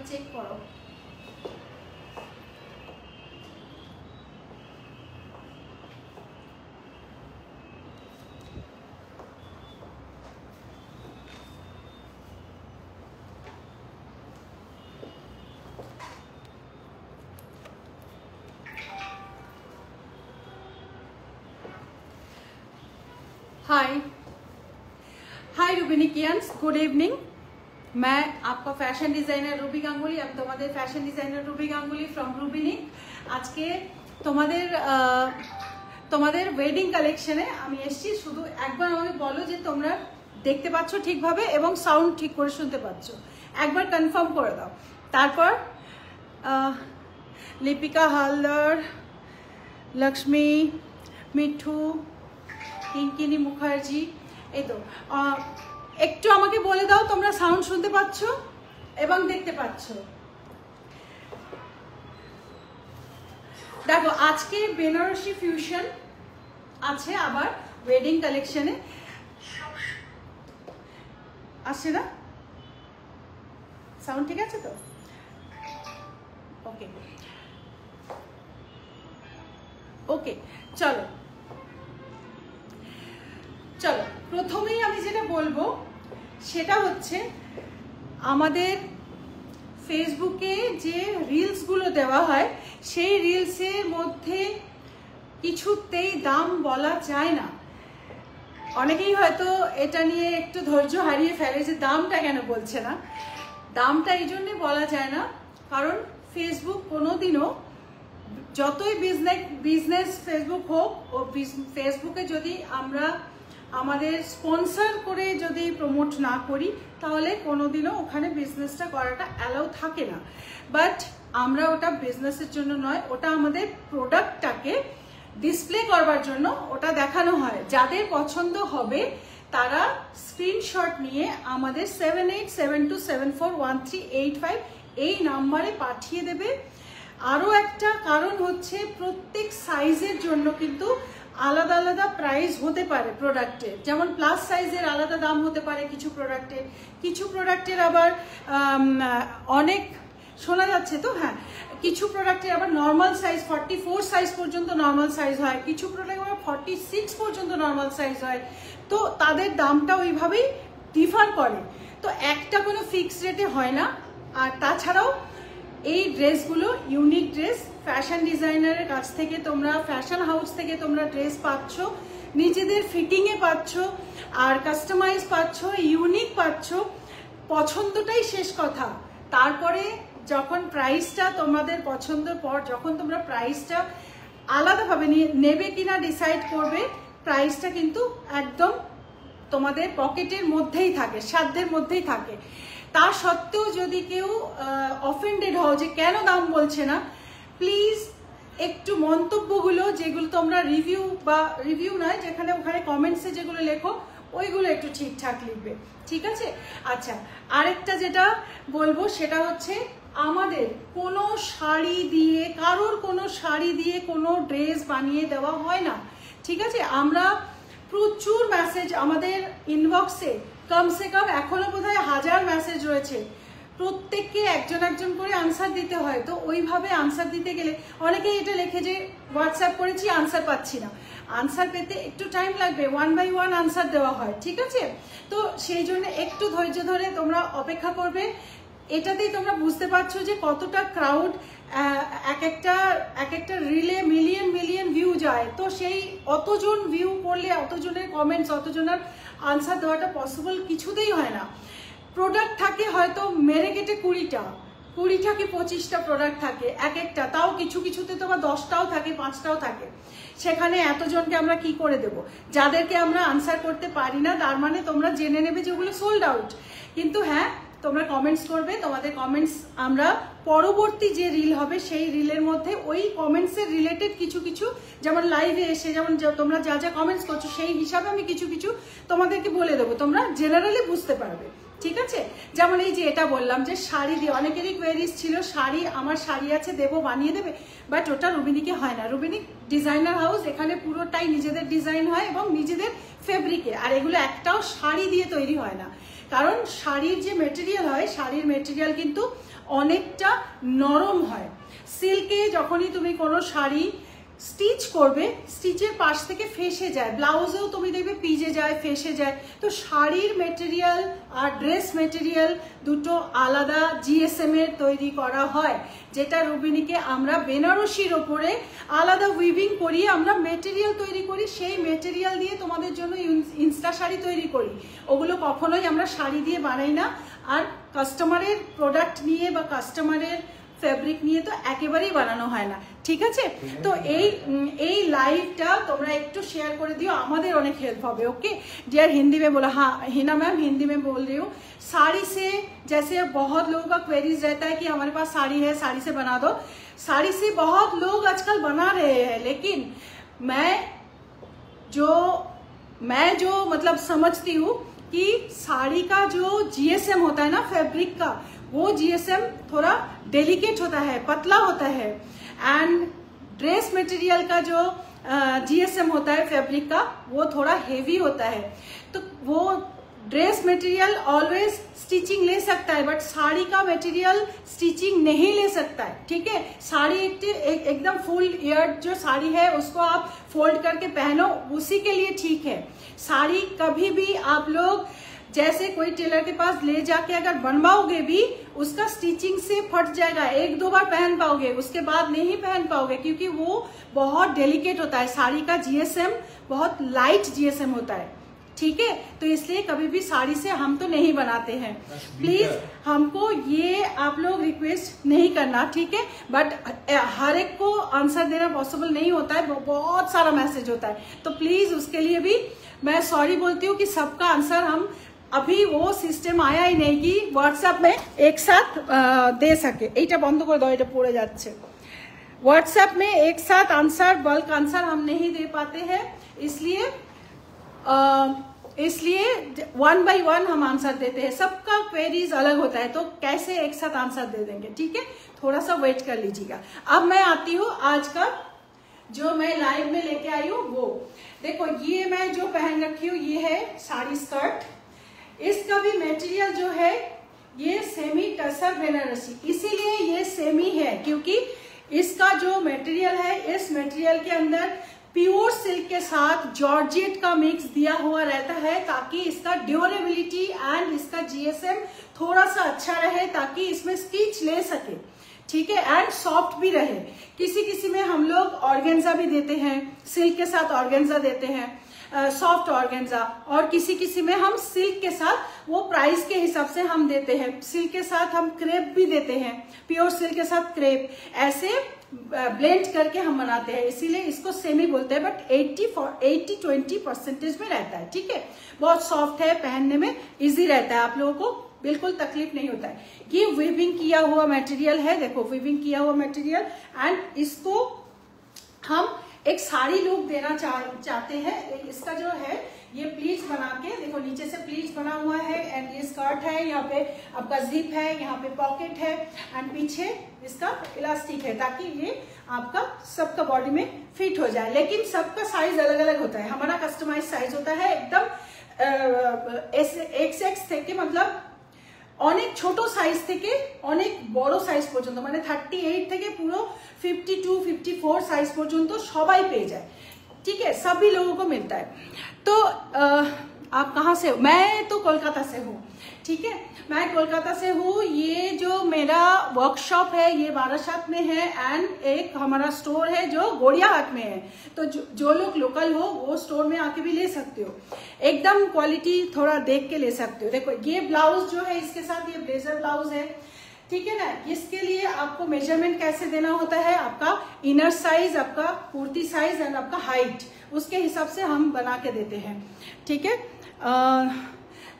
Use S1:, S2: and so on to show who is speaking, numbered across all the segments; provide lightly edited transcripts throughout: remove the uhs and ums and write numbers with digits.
S1: Check করো। Hi Rubinikians, good evening. मैं आपका फैशन डिजाइनर रूबी गांगुली, अब तुम्हारे fashion designer Ruby Ganguly from Rubinik. आज के তোমাদের ওয়েডিং কালেকশনে আমি এসেছি। শুধু একবার আমাকে বলো যে তোমরা দেখতে পাচ্ছ ঠিকভাবে এবং সাউন্ড ঠিক করে শুনতে পাচ্ছ, একবার কনফার্ম করে দাও। তারপর লিপিকা হালদার, লক্ষ্মী, মিঠু, কিঙ্কিনি মুখার্জি, এই তো একটু আমাকে বলে দাও তোমরা সাউন্ড শুনতে পাচ্ছ এবং দেখতে পাচ্ছ। দেখো আজকে বেনারসি ফিউশন আছে আবার ওয়েডিং কালেকশনে, আসছে না? সাউন্ড ঠিক আছে তো? ওকে ওকে, চলো চলো প্রথমেই আমি যেটা বলবো সেটা হচ্ছে আমাদের ফেসবুকে যে রিলসগুলো দেওয়া হয় সেই রিলসের মধ্যে কিছুতেই দাম বলা যায় না। অনেকেই হয়তো এটা নিয়ে একটু ধৈর্য হারিয়ে ফেলে যে দামটা কেন বলছে না। দামটা এই জন্যে বলা যায় না কারণ ফেসবুক কোনোদিনও, যতই বিজনেস ফেসবুক হোক, ও ফেসবুকে যদি আমরা আমাদের স্পন্সর করে যদি প্রমোট না করি তাহলে কোনোদিনও ওখানে বিজনেসটা করাটা অ্যালাউ থাকে না। বাট আমরা ওটা বিজনেসের জন্য নয়, ওটা আমাদের প্রোডাক্টটাকে ডিসপ্লে করবার জন্য ওটা দেখানো হয়। যাদের পছন্দ হবে তারা স্ক্রিনশট নিয়ে আমাদের 7872741385 এই নাম্বারে পাঠিয়ে দেবে। আরও একটা কারণ হচ্ছে প্রত্যেক সাইজের জন্য কিন্তু আলাদা আলাদা প্রাইস হতে পারে প্রোডাক্টের। যেমন প্লাস সাইজের আলাদা দাম হতে পারে কিছু প্রোডাক্টের আবার অনেক শোনা যাচ্ছে তো, হ্যাঁ, কিছু প্রোডাক্টের আবার নর্মাল সাইজ 44 সাইজ পর্যন্ত নর্মাল সাইজ হয়, কিছু প্রোডাক্ট আবার 46 পর্যন্ত নর্মাল সাইজ হয়। তো তাদের দামটা ওইভাবেই ডিফার করে, তো একটা কোনো ফিক্স রেটে হয় না। আর তাছাড়াও এই ড্রেসগুলো ইউনিক ড্রেস, ফ্যাশন ডিজাইনারের কাছ থেকে তোমরা, ফ্যাশন হাউস থেকে তোমরা ড্রেস পাচ্ছ, নিজেদের ফিটিংয়ে পাচ্ছ, আর কাস্টমাইজ পাচ্ছ, ইউনিক পাচ্ছ। পছন্দটাই শেষ কথা। তারপরে যখন প্রাইসটা তোমাদের পছন্দের পর যখন তোমরা প্রাইসটা আলাদাভাবে নেবে কিনা ডিসাইড করবে, প্রাইসটা কিন্তু একদম তোমাদের পকেটের মধ্যেই থাকে, সাধ্যের মধ্যেই থাকে। তা সত্ত্বেও যদি কেউ অফেন্ডেড হও যে কেন দাম বলছে না, প্লিজ একটু মন্তব্যগুলো যেগুলো তোমরা রিভিউ নয়, যেখানে ওখানে কমেন্টসে যেগুলো লেখো ওইগুলো একটু ঠিকঠাক লিখবে, ঠিক আছে? আচ্ছা, আরেকটা যেটা বলবো সেটা হচ্ছে আমাদের কোনো শাড়ি দিয়ে, কারোর কোনো শাড়ি দিয়ে কোনো ড্রেস বানিয়ে দেওয়া হয় না, ঠিক আছে? আমরা প্রচুর মেসেজ আমাদের ইনবক্সে, কমসে কম এখনো বোধহয় 1000 মেসেজ রয়েছে, প্রত্যেককে একজন করে আনসার দিতে হয়। তো ওইভাবে আনসার দিতে গেলে অনেকেই এটা লেখে যে হোয়াটসঅ্যাপ করেছি আনসার পাচ্ছি না। আনসার পেতে একটু টাইম লাগবে, 1 বাই 1 আনসার দেওয়া হয়, ঠিক আছে? তো সেই জন্য একটু ধৈর্য ধরে তোমরা অপেক্ষা করবে। এটাতেই তোমরা বুঝতে পারছো যে কতটা ক্রাউড, এক একটা রিলে মিলিয়ন ভিউ যায়। তো সেই অতজন ভিউ পড়লে, অতজনের কমেন্টস, অতজনের আনসার দেওয়াটা পসিবল কিছুতেই হয় না। প্রোডাক্ট থাকে হয়তো মেরে কেটে 20টা কি 25টা প্রোডাক্ট থাকে একটা, তাও কিছুতে তো বা 10টাও থাকে, 5টাও থাকে। সেখানে এতজনকে আমরা কি করে দেব? যাদেরকে আমরা আনসার করতে পারি না তার মানে তোমরা জেনে নেবে যে ওগুলো সোল্ড আউট। কিন্তু হ্যাঁ, তোমরা কমেন্টস করবে, তোমাদের কমেন্টস আমরা পরবর্তী যে রিল হবে সেই রিলের মধ্যে ওই কমেন্টসের রিলেটেড কিছু যেমন লাইভে এসে যেমন তোমরা যা কমেন্টস করছো সেই হিসাবে আমি কিছু তোমাদেরকে বলে দেবো, তোমরা জেনারেলি বুঝতে পারবে, ঠিক আছে? যেমন এই যে এটা বললাম যে শাড়ি দিয়ে, অনেকেরই কোয়েরিজ ছিল শাড়ি, আমার শাড়ি আছে দেবো, বানিয়ে দেবে, বাট ওটা রুবিনিকে হয় না। রুবিনিক ডিজাইনার হাউস, এখানে পুরোটাই নিজেদের ডিজাইন হয় এবং নিজেদের ফেব্রিকে। আর এগুলো একটাও শাড়ি দিয়ে তৈরি হয় না, কারণ শাড়ির যে মেটেরিয়াল হয়, শাড়ির মেটেরিয়াল কিন্তু অনেকটা নরম হয়। সিল্কে যখনই তুমি কোনো শাড়ি স্টিচ করবে, স্টিচের পাশ থেকে ফেসে যায়, ব্লাউজেও তুমি দেখবে পিজে যায়, ফেসে যায়। তো শাড়ির মেটেরিয়াল আর ড্রেস মেটেরিয়াল দুটো আলাদা জিএসএম এর তৈরি করা হয়, যেটা রুবিনিকে আমরা বেনারসির ওপরে আলাদা উইভিং করিয়ে আমরা মেটেরিয়াল তৈরি করি, সেই মেটেরিয়াল দিয়ে তোমাদের জন্য ইনস্টা শাড়ি তৈরি করি। ওগুলো কখনোই আমরা শাড়ি দিয়ে বানাই না। আর কাস্টমারের প্রোডাক্ট নিয়ে বা কাস্টমারের ফেব্রিক নিয়ে তো একেবারেই বানানো হয় না, ঠিক আছে? তো এই লাইভটা তোমরা একটু शेयर করে দিও, আমাদের অনেক হেল্প হবে। ओके डियर, हिंदी में बोला। हाँ हिना मैम हिंदी में बोल रही हूँ। साड़ी से जैसे बहुत लोगों का क्वेरीज रहता है कि हमारे पास साड़ी है, साड़ी से बना दो। साड़ी से बहुत लोग आजकल बना रहे हैं, लेकिन मैं जो मतलब समझती हूँ कि साड़ी का जो जीएसएम होता है ना फैब्रिक का, वो जीएसएम थोड़ा डेलिकेट होता है, पतला होता है। एंड ड्रेस मटेरियल का जो जीएसएम होता है फैब्रिक का, वो थोड़ा हेवी होता है। तो वो ड्रेस मटेरियल ऑलवेज स्टिचिंग ले सकता है, बट साड़ी का मटेरियल स्टिचिंग नहीं ले सकता है, ठीक है? साड़ी एकदम फुल ईयर जो साड़ी है उसको आप फोल्ड करके पहनो, उसी के लिए ठीक है। साड़ी कभी भी आप लोग जैसे कोई टेलर के पास ले जाके अगर बनवाओगे भी, उसका स्टिचिंग से फट जाएगा, 1-2 बार पहन पाओगे, उसके बाद नहीं पहन पाओगे, क्योंकि वो बहुत डेलिकेट होता है। साड़ी का जीएसएम बहुत लाइट जीएसएम होता है, ठीक है? तो इसलिए कभी भी साड़ी से हम तो नहीं बनाते हैं। प्लीज हमको ये आप लोग रिक्वेस्ट नहीं करना, ठीक है? बट हर एक को आंसर देना पॉसिबल नहीं होता है, बहुत सारा मैसेज होता है। तो प्लीज उसके लिए भी मैं सॉरी बोलती हूँ कि सबका आंसर हम अभी वो सिस्टम आया ही नहीं कि व्हाट्सएप में एक साथ दे सके। এইটা বন্ধ করে দাও, এটা পড়ে যাচ্ছে। व्हाट्सएप में एक साथ आंसर, बल्क आंसर हम नहीं दे पाते हैं, इसलिए 1 by 1 हम आंसर देते हैं। सबका क्वेरीज अलग होता है, तो कैसे एक साथ आंसर दे देंगे, ठीक है? थोड़ा सा वेट कर लीजिएगा। अब मैं आती हूँ आज का जो मैं लाइव में लेके आई हूँ वो देखो। ये मैं जो पहन रखी हूँ ये है साड़ी स्कर्ट। इसका भी मटेरियल जो है ये सेमी टसर बेनारसी, इसीलिए ये सेमी है क्योंकि इसका जो मटेरियल है, इस मटेरियल के अंदर प्योर सिल्क के साथ जॉर्जेट का मिक्स दिया हुआ रहता है, ताकि इसका ड्यूरेबिलिटी एंड इसका जीएसएम थोड़ा सा अच्छा रहे, ताकि इसमें स्टिच ले सके, ठीक है? एंड सॉफ्ट भी रहे। किसी में हम लोग ऑर्गेन्जा भी देते हैं, सिल्क के साथ ऑर्गेन्जा देते हैं, सॉफ्ट ऑर्गेन्जा, और किसी में हम सिल्क के साथ, वो प्राइस के हिसाब से हम देते हैं। सिल्क के साथ हम क्रेप भी देते हैं, प्योर सिल्क के साथ क्रेप, ऐसे ब्लेंड करके हम बनाते हैं, इसीलिए इसको सेमी बोलते हैं। बट 80-20% में रहता है, ठीक है? बहुत सॉफ्ट है, पहनने में इजी रहता है, आप लोगों को बिल्कुल तकलीफ नहीं होता है। ये वीविंग किया हुआ मटेरियल है, देखो वीविंग किया हुआ मटेरियल, एंड इसको हम एक साड़ी लुक देना चाहते हैं। इसका जो है ये प्लीज बना के देखो, नीचे से प्लीज बना हुआ है, एंड ये स्कर्ट है, यहाँ पे आपका जिप है, यहाँ पे पॉकेट है, एंड पीछे इसका इलास्टिक है, ताकि ये आपका सबका बॉडी में फिट हो जाए। लेकिन सबका साइज अलग अलग होता है, हमारा कस्टमाइज साइज होता है एकदम XX থেকে, मतलब অনেক ছোট সাইজ থেকে অনেক বড় সাইজ পর্যন্ত, মানে 38 থেকে পুরো 52-54 साइज পর্যন্ত সবাই পেয়ে যায়, ठीक है? सभी लोगों को मिलता है। तो आप कहाँ से हो? मैं तो कोलकाता से हूँ, ठीक है? मैं कोलकाता से हूँ। ये जो मेरा वर्कशॉप है ये बारासात में है, एंड एक हमारा स्टोर है जो गोड़ियाहाट में है। तो जो लोग लोकल हो वो स्टोर में आके भी ले सकते हो, एकदम क्वालिटी थोड़ा देख के ले सकते हो। देखो ये ब्लाउज जो है इसके साथ ये ब्लेजर ब्लाउज है, ठीक है ना? इसके लिए आपको मेजरमेंट कैसे देना होता है, आपका इनर साइज, आपका कुर्ती साइज एंड आपका हाइट, उसके हिसाब से हम बना के देते हैं, ठीक है?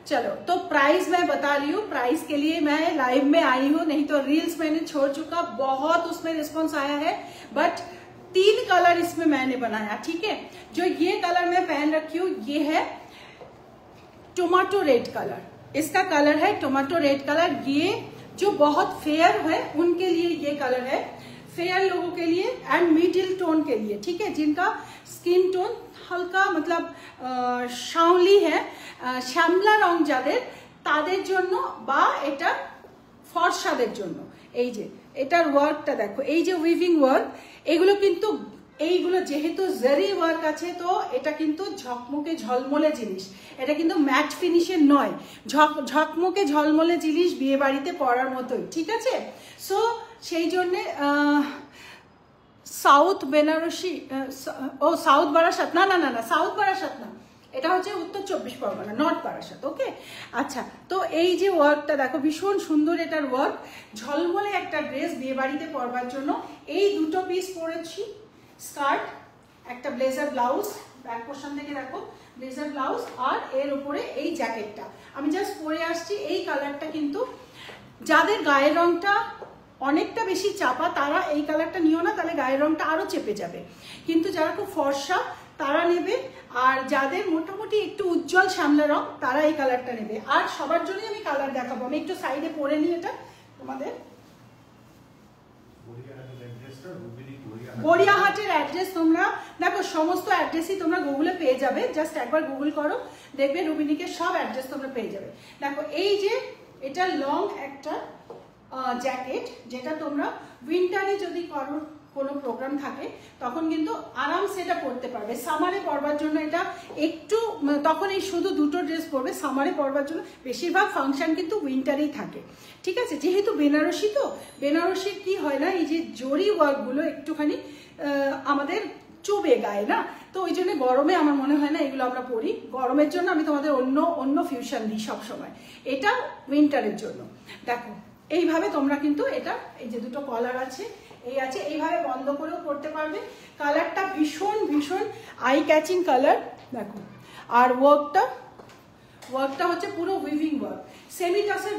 S1: चलो, तो प्राइस मैं बता रही हूँ, प्राइस के लिए मैं लाइव में आई हूँ, नहीं तो रील्स मैंने छोड़ चुका, बहुत उसमें रिस्पॉन्स आया है। बट 3 कलर इसमें मैंने बनाया, ठीक है? जो ये कलर मैं पहन रखी हूँ ये है टोमेटो रेड कलर, इसका कलर है टोमेटो रेड कलर। ये जो बहुत फेयर है उनके लिए ये कलर है, फेयर लोगों के लिए एंड मिडिल टोन के लिए, ठीक है? जिनका स्किन टोन হালকা মতলব শাওলি হ্যাঁ, শ্যামলা রং যাদের তাদের জন্য, বা এটা ফর্সাদের জন্য। এই যে এটার ওয়ার্কটা দেখো, এই যে উইভিং ওয়ার্ক, এগুলো কিন্তু এইগুলো যেহেতু জারি ওয়ার্ক আছে, তো এটা কিন্তু ঝকমকে ঝলমলে জিনিস, এটা কিন্তু ম্যাট ফিনিশের নয়, ঝকমকে ঝলমলে জিনিস বিয়ে বাড়িতে পরার মতোই, ঠিক আছে। সো সেই জন্যে সাউথ বেনারসি, ও সাউথ বারাসাত, না না না না সাউথ বারাসাত না, এটা হচ্ছে উত্তর 24 পরগনা, নর্থ বারাসাত। ওকে, আচ্ছা, তো এই যে ওয়ার্কটা দেখো ভীষণ সুন্দর, এটার ওয়ার্ক, ঝলমলে একটা ড্রেস বিয়ে বাড়িতে পরবার জন্য। এই দুটো পিস পরেছি, স্কার্ট, একটা ব্লেজার ব্লাউজ, ব্যাক পোর্শন থেকে দেখো ব্লেজার ব্লাউজ, আর এর উপরে এই জ্যাকেটটা আমি জাস্ট পরে আসছি। এই কালারটা কিন্তু যাদের গায়ের রংটা অনেকটা বেশি চাপা তারা এই কালারটা নিও না, তাহলে গায়ের রংটা আরো চেপে যাবে, কিন্তু যারা খুব ফর্সা তারা নেবে, আর যাদের মোটামুটি একটু উজ্জ্বল শ্যামলা রং তারা এই কালারটা নেবে। আর সবার জন্যই আমি কালার দেখাবো, আমি একটু সাইডে পরে নিই এটা তোমাদের। গড়িয়াহাটের অ্যাড্রেস তোমরা দেখো, সমস্ত অ্যাড্রেসই তোমরা গুগলে পেয়ে যাবে, জাস্ট একবার গুগল করো, দেখবে রুবিনিকের সব অ্যাড্রেস তোমরা পেয়ে যাবে। দেখো এই যে এটা লং একটা জ্যাকেট, যেটা তোমরা উইন্টারে যদি করো কোনো প্রোগ্রাম থাকে তখন কিন্তু আরামসে এটা পরতে পারবে। সামারে পরবার জন্য এটা একটু, তখন এই শুধু দুটো ড্রেস পরবে, সামারে পরবার জন্য বেশিরভাগ ফাংশন কিন্তু উইন্টারেই থাকে, ঠিক আছে। যেহেতু বেনারসি, তো বেনারসির কি হয় না, এই যে জরি ওয়ার্কগুলো একটুখানি আমাদের চুবে গায়ে না, তো ওই জন্য গরমে আমার মনে হয় না এগুলো আমরা পরি, গরমের জন্য আমি তোমাদের অন্য ফিউশন দিই সবসময়, এটা উইন্টারের জন্য। দেখো এইভাবে তোমরা কিন্তু এটা, এই যে দুটো কলার আছে, এই আছে, এইভাবে বন্ধ করেও পড়তে পারবে। কালারটা ভীষণ ভীষণ আই ক্যাচিং কালার দেখো, আর ওয়ার্কটা হচ্ছে পুরো উইভিং ওয়ার্ক, সেমি টাসের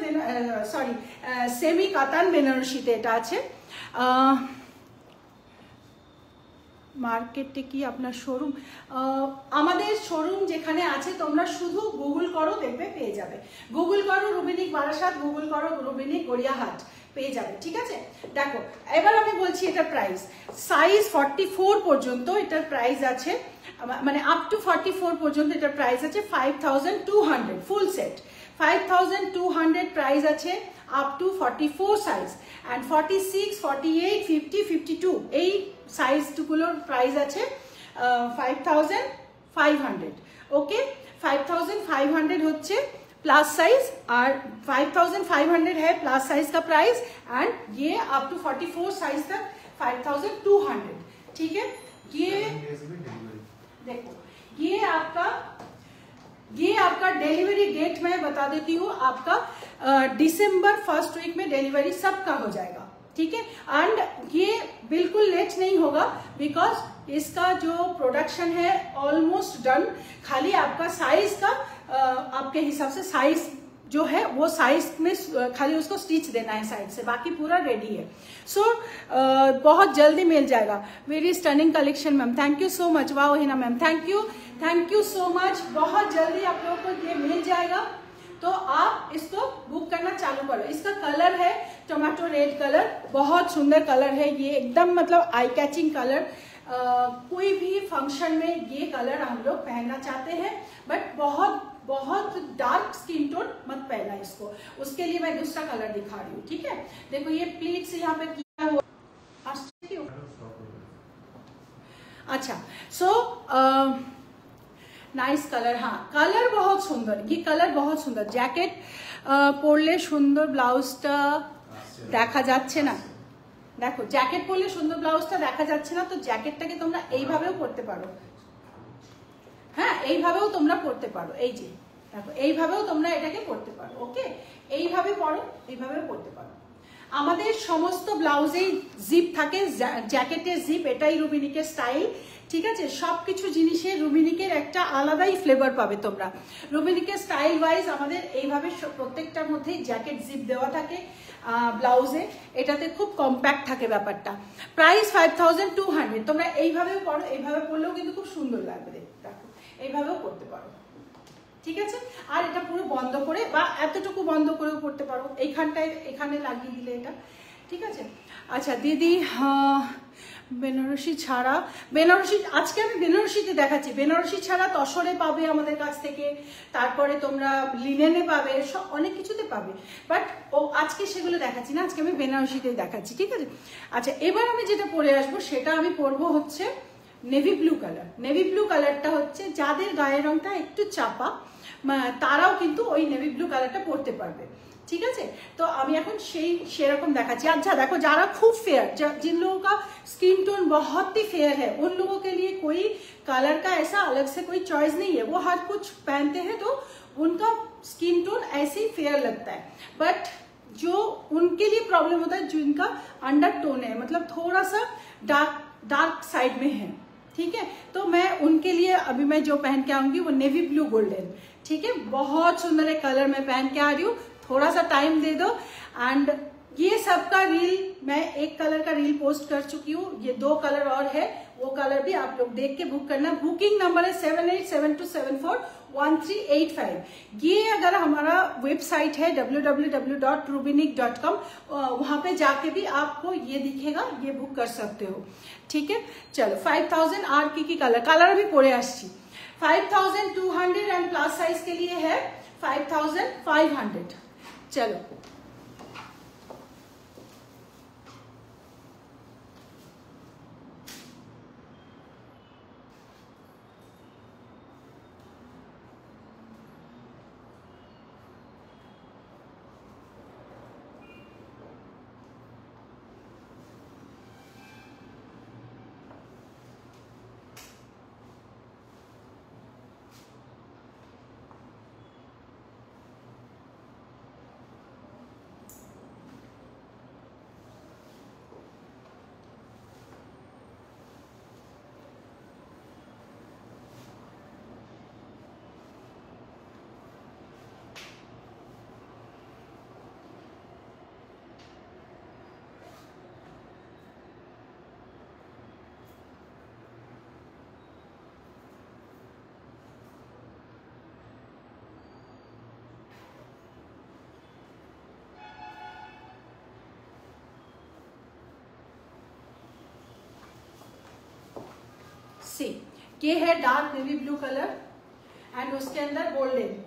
S1: সেমি কাতান বেনারসিতে এটা আছে। মার্কেটে কি আপনার শোরুম? আমাদের শোরুম যেখানে আছে তোমরা শুধু গুগল করো, দেখবে পেয়ে যাবে। গুগল করো রুবিনিক বারাসাত, গুগল করো রুবিনিক গড়িয়াহাট, পেয়ে যাবে, ঠিক আছে। দেখো এবার আমি বলছি এটার প্রাইস, সাইজ 44 পর্যন্ত এটার প্রাইস আছে, মানে আপ টু 44 পর্যন্ত এটার প্রাইস আছে 5200, ফুল সেট 5200 প্রাইস আছে, আপ টু 44 সাইজ, অ্যান্ড 46, 48, 50, 52 এই সাইজগুলোর প্রাইস আছে 5500। ওকে, 5500 হচ্ছে प्लस साइज, और 5500 है प्लस साइज का प्राइस, एंड ये अप टू 44 साइज तक 5200, ठीक है। ये देखो, ये आपका डिलीवरी डेट मैं बता देती हूँ, आपका दिसंबर फर्स्ट वीक में डिलीवरी सबका हो जाएगा, ठीक है। एंड ये बिल्कुल लेट नहीं होगा, बिकॉज इसका जो प्रोडक्शन है ऑलमोस्ट डन, खाली आपका साइज का आपके हिसाब से साइज जो है वो साइज में खाली उसको स्टिच देना है साइड से, बाकी पूरा रेडी है। सो बहुत जल्दी मिल जाएगा। Very stunning collection ma'am, thank you so much. Wow Hina ma'am, thank you so much. बहुत जल्दी आप लोगों को ये मिल जाएगा, तो आप इसको बुक करना चालू करो। इसका कलर है टोमेटो रेड कलर, बहुत सुंदर कलर है ये, एकदम मतलब आई कैचिंग कलर। कोई भी फंक्शन में ये कलर हम लोग पहनना चाहते हैं, बट बहुत डार्क स्किन टोन मत पहना इसको, उसके लिए मैं दूसरा कलर दिखा रही हूँ, ठीक है। देखो ये प्लीट्स यहाँ पे किया हुआ, अच्छा। सो नाइस कलर, हाँ कलर बहुत सुंदर, ये कलर बहुत सुंदर। জ্যাকেট পরলে সুন্দর ব্লাউজটা দেখা যাচ্ছে না, দেখো জ্যাকেট পরলে সুন্দর ব্লাউজটা দেখা যাচ্ছে না, তো জ্যাকেটটাকে তোমরা এইভাবেও পরতে পারো, হ্যাঁ এইভাবেও তোমরা পরতে পারো, এই যে দেখো এইভাবেও তোমরা এটাকে পরতে পারো। ওকে, এইভাবে পরো, এইভাবেও পরতে পারো। আমাদের সমস্ত ব্লাউজেই জিপ থাকে, জ্যাকেটের জিপ, এটাই রুবিনিকের স্টাইল, ঠিক আছে। সবকিছু জিনিসের রুবিনিকের একটা আলাদাই ফ্লেভার পাবে তোমরা। রুবিনিকের স্টাইল ওয়াইজ আমাদের এইভাবে প্রত্যেকটার মধ্যেই জ্যাকেট জিপ দেওয়া থাকে ব্লাউজে, এটাতে খুব কম্প্যাক্ট থাকে ব্যাপারটা। প্রাইস 5200, তোমরা এইভাবেও পরো, এইভাবে পরলেও কিন্তু খুব সুন্দর লাগবে, দেখো এইভাবেও করতে পারো, ঠিক আছে। আর এটা পুরো বন্ধ করে বা এতটুকু বন্ধ করেও পরতে পারো, এইখানটায় এখানে লাগিয়ে দিলে এটা, ঠিক আছে। আচ্ছা দিদি, বেনারসি ছাড়া, বেনারসি আজকে আমি বেনারসিতে দেখাচ্ছি। বেনারসি ছাড়া তসরে পাবে আমাদের কাছ থেকে, তারপরে তোমরা লিনেনে পাবে, সব অনেক কিছুতে পাবে, বাট আজকে সেগুলো দেখাচ্ছি না, আজকে আমি বেনারসিতে দেখাচ্ছি, ঠিক আছে। আচ্ছা, এবার আমি যেটা পরে আসবো সেটা আমি পরবো হচ্ছে navy blue colour. Navy blue কালারটা হচ্ছে যাদের গায়ের রংটা একটু চাপা তারাও কিন্তু ওই নেভি ব্লू কালারটা পরতে পারবে, ठीक है। तो আমি এখন সেরকম দেখাচ্ছি। अच्छा देखो, যারা खूब फेयर, जिन लोगों का स्किन टोन बहुत ही फेयर है, उन लोगों के लिए कोई कलर का ऐसा अलग से कोई चॉइस नहीं है। वो हर कुछ पहनते हैं तो उनका स्किन टोन ऐसे ही फेयर लगता है, बट जो उनके लिए प्रॉब्लम होता है जिनका अंडर टोन है, मतलब थोड़ा सा डार्क साइड में है, ठीक है। तो मैं उनके लिए अभी मैं जो पहन के आऊंगी वो नेवी ब्लू गोल्डन, ठीक है। बहुत सुंदर है कलर मैं पहन के आ रही हूँ, थोड़ा सा टाइम दे दो। एंड ये सबका रील मैं एक कलर का रील पोस्ट कर चुकी हूँ, ये 2 कलर और है, वो कलर भी आप लोग देख के बुक करना। बुकिंग नंबर है 7872741385। ये अगर हमारा वेबसाइट है www.rubiniq.com, वहां पे जाके भी आपको ये दिखेगा, ये बुक कर सकते हो, ठीक है। चलो 5000 आर की कलर भी पड़े आसছি। 5200 एंड प्लस साइज के लिए है 5500। चलो सी, ये है dark navy blue colour and उसके अंदर golden.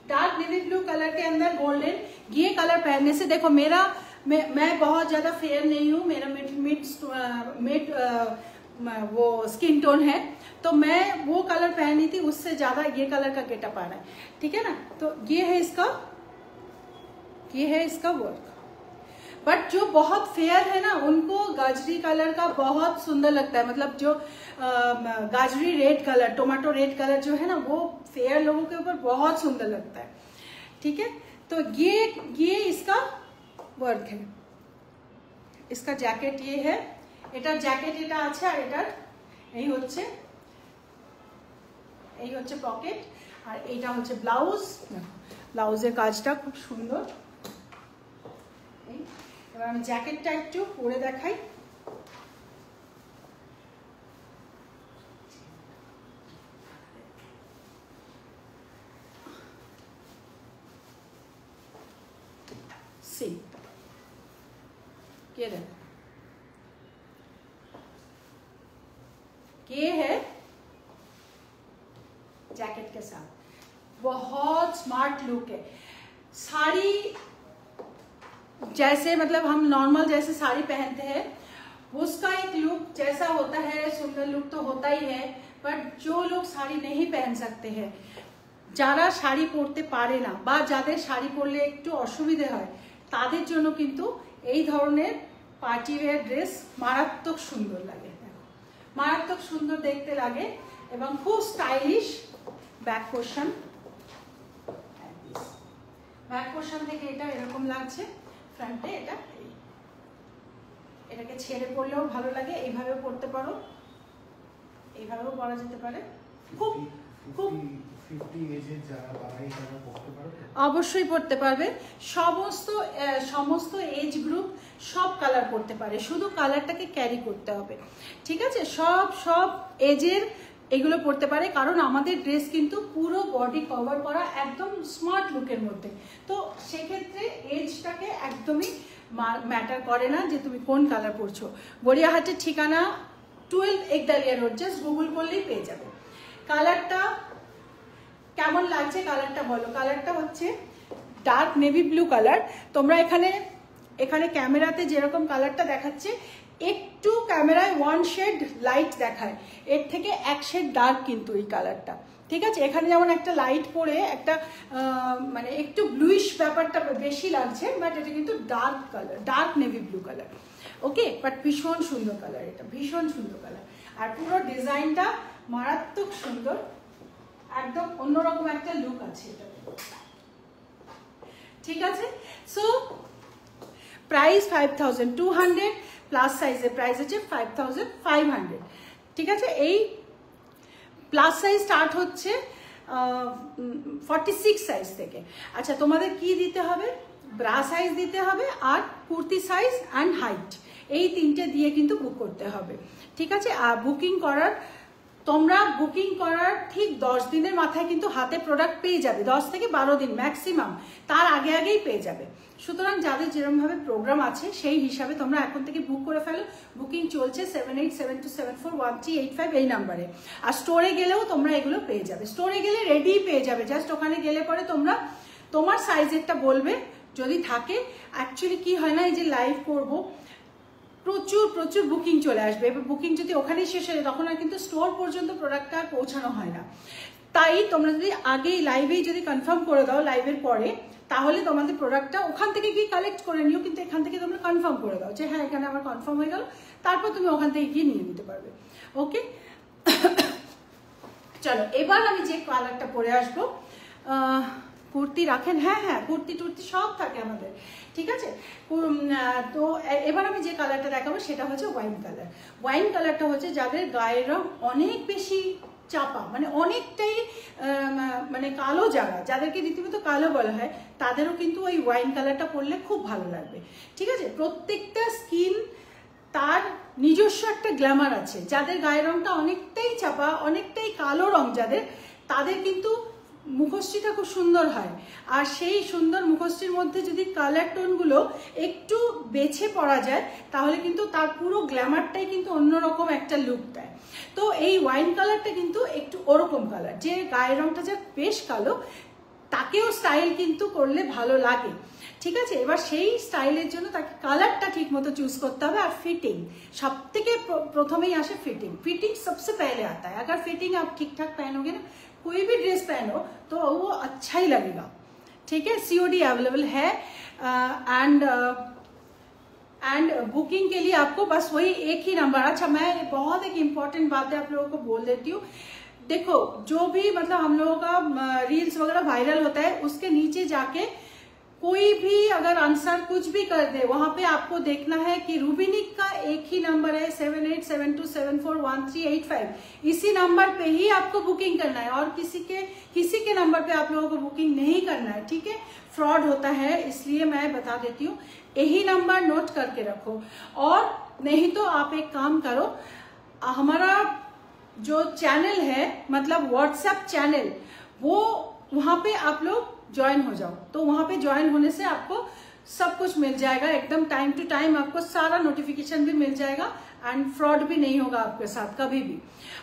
S1: Dark navy blue colour के अंदर गोल्डन, ये कलर पहनने से देखो मेरा मैं बहुत ज्यादा फेयर नहीं हूँ, मेरा मिड वो स्किन टोन है, तो मैं वो कलर पहनी थी, उससे ज्यादा ये कलर का गेटअप आ रहा है, ठीक है ना। तो ये है इसका वर्क। बट जो बहुत फेयर है ना उनको गाजरी कलर का बहुत सुंदर लगता है, मतलब जो गाजरी red colour, tomato red colour जो है ना, वो फेयर लोगों के ऊपर बहुत सुंदर लगता है, ठीक है। तो ये इसका वर्क है। इसका जैकेट ये है, एटार जैकेट এটা আছে, আর এটার এই হচ্ছে পকেট, আর এইটা হচ্ছে ব্লাউজ। ব্লাউজের কাজটা খুব সুন্দর। এবার আমি জ্যাকেটটা একটু পরে দেখাই। सी, ये है जैकेट के साथ, बहुत स्मार्ट लुक है। साड़ी जैसे मतलब हम नॉर्मल जैसे साड़ी पहनते हैं उसका एक लुक जैसा होता है, सुंदर लुक तो होता ही है, बट जो लोग साड़ी नहीं पहन सकते हैं, যারা শাড়ি পরতে পারে না বা যাদের শাড়ি পরলে একটু অসুবিধা হয়, তাদের জন্য কিন্তু এই ধরনের পার্টি ওয়্যার ড্রেস মারাত্মক সুন্দর লাগে, মারাত্মক সুন্দর দেখতে লাগে এবং খুব স্টাইলিশ। ব্যাক পোর্শন থেকে এটা এরকম লাগছে, ফ্রন্টে এটাকে ছেড়ে পরলেও ভালো লাগে, এইভাবেও পরতে পারো, এইভাবেও পরা যেতে পারে। খুব খুব অবশ্যই পড়তে পারবে, সমস্ত এজ গ্রুপ সব কালার পড়তে পারে, শুধু কালারটাকে ক্যারি করতে হবে, ঠিক আছে। সব এজের এগুলো পরতে পারে, কারণ আমাদের ড্রেস কিন্তু পুরো বডি কভার করা, একদম স্মার্ট লুকের মধ্যে। তো সেক্ষেত্রে এজটাকে একদমই ম্যাটার করে না যে তুমি কোন কালার পরছো। গড়িয়াহাটের ঠিকানা 12 একদালিয়া রোড, জাস্ট গুগল করলেই পেয়ে যাবে। কালারটা কেমন লাগছে কালারটা বলো। কালারটা হচ্ছে ডার্ক নেভি ব্লু কালার। তোমরা এখানে ক্যামেরাতে যেরকম কালারটা দেখাচ্ছে, একটু ক্যামেরায় 1 শেড লাইট দেখায়, এর থেকে 1 শেড ডার্ক কিন্তু এই কালারটা, ঠিক আছে। এখানে যেমন একটা লাইট পরে একটা মানে একটু ব্লুইশ ব্যাপারটা বেশি লাগছে, বাট এটা কিন্তু dark colour, dark navy blue colour. Okay, but ভীষণ সুন্দর কালার, এটা ভীষণ সুন্দর কালার। আর পুরো ডিজাইনটা মারাত্মক সুন্দর, একদম অন্যরকম একটা লুক আছে এটা, ঠিক আছে। সো প্রাইস 5200, প্লাস সাইজের প্রাইস হচ্ছে 5500, ঠিক আছে। এই প্লাস সাইজ স্টার্ট হচ্ছে 46 সাইজ থেকে। আচ্ছা, তোমাদের কি দিতে হবে? ব্রা সাইজ দিতে হবে আর কুর্তি সাইজ অ্যান্ড হাইট, এই 3টে দিয়ে কিন্তু বুক করতে হবে, ঠিক আছে। আর তোমরা বুকিং করার ঠিক 10 দিনের মাথায় কিন্তু হাতে প্রোডাক্ট পেয়ে যাবে, 10 থেকে 12 দিন ম্যাক্সিমাম, তার আগেই পেয়ে যাবে। সুতরাং যাদের যেরকমভাবে প্রোগ্রাম আছে সেই হিসাবে তোমরা এখন থেকে বুক করে ফেলো। বুকিং চলছে 7872741385 এই নাম্বারে। আর স্টোরে গেলেও তোমরা এগুলো পেয়ে যাবে, স্টোরে গেলে রেডি পেয়ে যাবে, জাস্ট ওখানে গেলে পরে তোমরা তোমার সাইজেরটা বলবে যদি থাকে। অ্যাকচুয়ালি কি হয় না, এই যে লাইভ করবো, প্রচুর বুকিং চলে আসবে। এবার বুকিং যদি ওখানেই শেষ হয়ে যায়, তখন আর কিন্তু স্টোর পর্যন্ত প্রোডাক্টটা পৌঁছানো হয় না। তাই তোমরা যদি আগেই লাইভেই যদি কনফার্ম করে দাও লাইভের পরে, তাহলে তোমাদের প্রোডাক্টটা ওখান থেকে গিয়ে কালেক্ট করে নিও, কিন্তু এখান থেকে তোমরা কনফার্ম করে দাও যে হ্যাঁ এখানে আমার কনফার্ম হয়ে গেল, তারপর তুমি ওখান থেকে গিয়ে নিয়ে নিতে পারবে। ওকে, চলো এবার আমি যে কালারটা পরে আসবো। কুর্তি রাখেন? হ্যাঁ, কুর্তি টুর্তি সব থাকে আমাদের, ঠিক আছে। তো এবার আমি যে কালারটা দেখাবো সেটা হচ্ছে ওয়াইন কালার। ওয়াইন কালারটা হচ্ছে যাদের গায়ের রং অনেক বেশি চাপা, মানে অনেকটাই মানে কালো, যাদেরকে রীতিমতো কালো বলা হয়, তাদেরও কিন্তু ওই ওয়াইন কালারটা পরলে খুব ভালো লাগবে, ঠিক আছে। প্রত্যেকটা স্কিন তার নিজস্ব একটা গ্ল্যামার আছে। যাদের গায়ের রংটা অনেকটাই চাপা, অনেকটাই কালো রং তাদের কিন্তু মুখশ্রীটা খুব সুন্দর হয়। আর সেই সুন্দর মুখশ্রীর মধ্যে যদি কালার টোনগুলো একটু বেছে পড়া যায়, তাহলে কিন্তু তার পুরো গ্ল্যামারটাই কিন্তু অন্যরকম একটা লুক দেয়। তো এই ওয়াইন কালারটা কিন্তু একটু ওরকম কালার, যে গায়ের রংটা যা বেশ কালো, তাকেও স্টাইল কিন্তু করলে ভালো লাগে, ঠিক আছে। এবার সেই স্টাইলের জন্য তাকে কালারটা ঠিক মতো চুজ করতে হবে। আর ফিটিং সব থেকে প্রথমেই আসে, फिटिंग सबसे पहले आता है। अगर फिटिंग आप ठीक ठाक पहनोगे ना, कोई भी ड्रेस पहनो तो वो अच्छा ही लगेगा, ठीक है। COD अवेलेबल है एंड बुकिंग के लिए आपको बस वही एक ही नंबर। अच्छा, मैं बहुत एक इम्पॉर्टेंट बात है आप लोगों को बोल देती हूँ। देखो, जो भी मतलब हम लोगों का रील्स वगैरह वायरल होता है, उसके नीचे जाके कोई भी अगर आंसर कुछ भी कर दे, वहां पे आपको देखना है कि रूबिनिक का एक ही नंबर है 7872741385। इसी नंबर पे ही आपको बुकिंग करना है, और किसी के नंबर पे आप लोगों को बुकिंग नहीं करना है, ठीक है। फ्रॉड होता है, इसलिए मैं बता देती हूँ, यही नंबर नोट करके रखो। और नहीं तो आप एक काम करो, हमारा जो चैनल है, मतलब व्हाट्सएप चैनल, वो वहां पे आप लोग ज्वाइन हो जाओ। तो वहां पे ज्वाइन होने से आपको सब कुछ मिल जाएगा, एकदम टाइम टू टाइम आपको सारा नोटिफिकेशन भी मिल जाएगा, एंड फ्रॉड भी नहीं होगा आपके साथ कभी भी।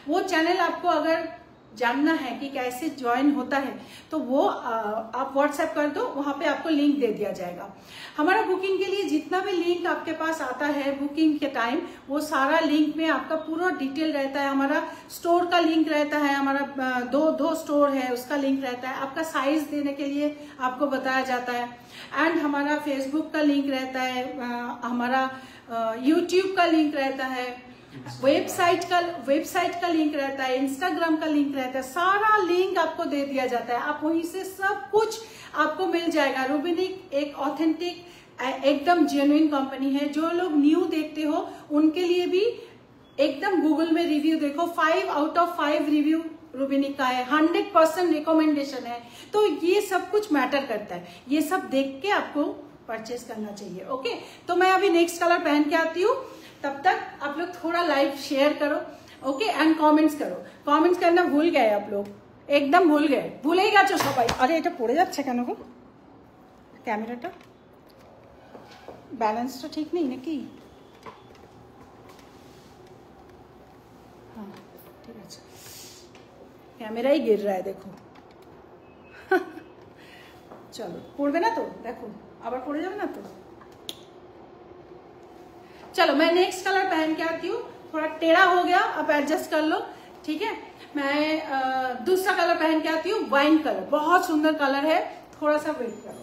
S1: वो चैनल आपको अगर जानना है कि कैसे ज्वाइन होता है, तो वो आप व्हाट्सएप कर दो, वहां पे आपको लिंक दे दिया जाएगा। हमारा बुकिंग के लिए जितना भी लिंक आपके पास आता है बुकिंग के टाइम, वो सारा लिंक में आपका पूरा डिटेल रहता है। हमारा स्टोर का लिंक रहता है, हमारा दो स्टोर है उसका लिंक रहता है, आपका साइज देने के लिए आपको बताया जाता है, एंड हमारा फेसबुक का लिंक रहता है, हमारा यूट्यूब का लिंक रहता है, वेबसाइट का लिंक रहता है, इंस्टाग्राम का लिंक रहता है, सारा लिंक आपको दे दिया जाता है। आप वहीं से सब कुछ आपको मिल जाएगा। रूबिनिक एक ऑथेंटिक एकदम जेन्युइन कंपनी है। जो लोग न्यू देखते हो उनके लिए भी एकदम गूगल में रिव्यू देखो, 5 आउट ऑफ 5 रिव्यू रूबिनिक का है, 100% रिकमेंडेशन है। तो ये सब कुछ मैटर करता है, ये सब देख के आपको परचेस करना चाहिए। ओके, तो मैं अभी नेक्स्ट कलर पहन के आती हूँ, तब तक आप लोग थोड़ा लाइव शेयर करो, ओके एंड कमेंट्स करो, कमेंट्स करना भूल गए आप लोग, एकदम भूल गए, भूलेই গেছো সবাই। আরে এটা পড়ে যাচ্ছে কেন গো, ক্যামেরাটা ব্যালেন্সটা ঠিক নেই নাকি? हाँ ठीक है, कैमरा ही गिर रहा है देखो। चलो पड़बे ना तो देखो, আবার পড়ে যাবে না তো। चलो मैं नेक्स्ट कलर पहन के आती हूँ, थोड़ा टेढ़ा हो गया, आप एडजस्ट कर लो, ठीक है। मैं दूसरा कलर पहन के आती हूँ, वाइन कलर, बहुत सुंदर कलर है, थोड़ा सा वेट करो।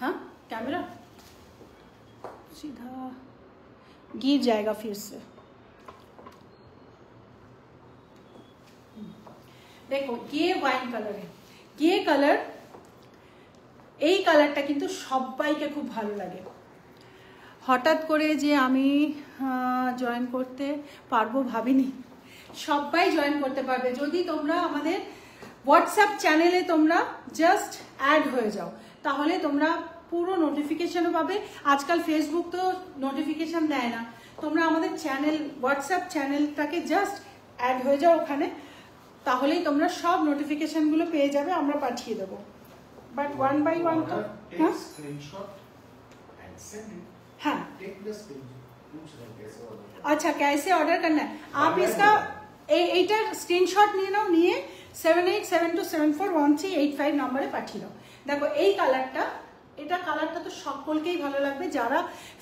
S1: हाँ कैमरा सीधा गिर जाएगा फिर से। देखो ये वाइन कलर है, ये कलर, এই কালারটা কিন্তু সবাইকে খুব ভালো লাগে। হঠাৎ করে যে আমি জয়েন করতে পারবো ভাবিনি, সবাই জয়েন করতে পারবে যদি তোমরা আমাদের হোয়াটসঅ্যাপ চ্যানেলে তোমরা জাস্ট অ্যাড হয়ে যাও, তাহলে তোমরা পুরো নোটিফিকেশনও পাবে। আজকাল ফেসবুক তো নোটিফিকেশন দেয় না, তোমরা আমাদের চ্যানেল হোয়াটসঅ্যাপ চ্যানেলটাকে জাস্ট অ্যাড হয়ে যাও ওখানে, তাহলেই তোমরা সব নোটিফিকেশনগুলো পেয়ে যাবে, আমরা পাঠিয়ে দেবো। বাট ওয়ান বাই ওয়ান তো हाँ अच्छा कैसे ऑर्डर करना है आप इसका এইটার স্ক্রিনশট নিয়ে নাও, নিয়ে 7872741385 নম্বরে পাঠিয়ে দাও। দেখো এই কালারটা, এটা কালারটা তো সকলকেই ভালো লাগবে, যারা